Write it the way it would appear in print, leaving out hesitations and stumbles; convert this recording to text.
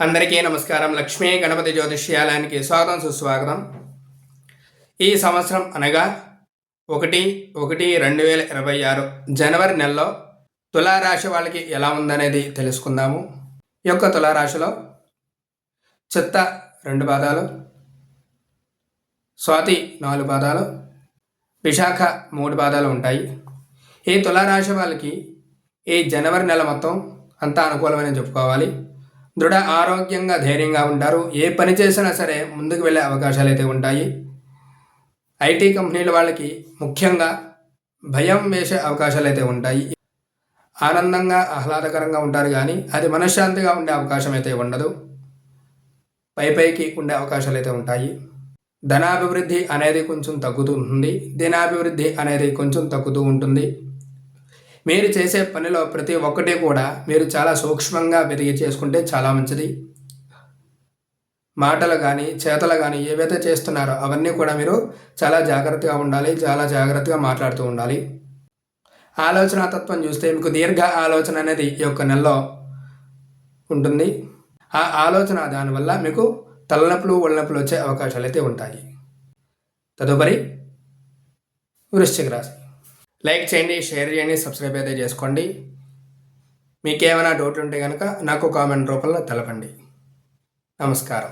అందరికీ నమస్కారం. లక్ష్మీ గణపతి జ్యోతిష్యాలయానికి స్వాగతం, సుస్వాగతం. ఈ సంవత్సరం అనగా 1/1/2026 జనవరి నెలలో తులారాశి వాళ్ళకి ఎలా ఉందనేది తెలుసుకుందాము. ఈ యొక్క తులారాశిలో చిత్త 2 పాదాలు, స్వాతి 4 పాదాలు, విశాఖ 3 పాదాలు ఉంటాయి. ఈ తులారాశి వాళ్ళకి ఈ జనవరి నెల మొత్తం అంతా అనుకూలమని చెప్పుకోవాలి. దృఢ ఆరోగ్యంగా ధైర్యంగా ఉంటారు. ఏ పని చేసినా సరే ముందుకు వెళ్ళే అవకాశాలు అయితే ఉంటాయి. ఐటీ కంపెనీల వాళ్ళకి ముఖ్యంగా భయం వేసే అవకాశాలు అయితే ఉంటాయి. ఆనందంగా ఆహ్లాదకరంగా ఉంటారు, కానీ అది మనశ్శాంతిగా ఉండే అవకాశం అయితే ఉండదు. పైకి ఉండే అవకాశాలు అయితే ఉంటాయి. ధనాభివృద్ధి అనేది కొంచెం తగ్గుతూ ఉంటుంది. దినాభివృద్ధి అనేది కొంచెం తగ్గుతూ ఉంటుంది. మీరు చేసే పనిలో ప్రతి ఒక్కటి కూడా మీరు చాలా సూక్ష్మంగా వెతికి చేసుకుంటే చాలా మంచిది. మాటలు కానీ చేతలు కానీ ఏవైతే చేస్తున్నారో అవన్నీ కూడా మీరు చాలా జాగ్రత్తగా ఉండాలి. చాలా జాగ్రత్తగా మాట్లాడుతూ ఉండాలి. ఆలోచన తత్వం చూస్తే మీకు దీర్ఘ ఆలోచన అనేది ఈ యొక్క నెలలో ఉంటుంది. ఆ ఆలోచన దానివల్ల మీకు తలనొప్పులు ఒళ్ళనొప్పులు వచ్చే అవకాశాలు అయితే ఉంటాయి. తదుపరి వృశ్చిక రాశి. లైక్ చేయండి, షేర్ చేయండి, సబ్స్క్రైబ్ అయితే చేసుకోండి. మీకేమైనా డౌట్లు ఉంటే కనుక నాకు కామెంట్ రూపంలో తెలపండి. నమస్కారం.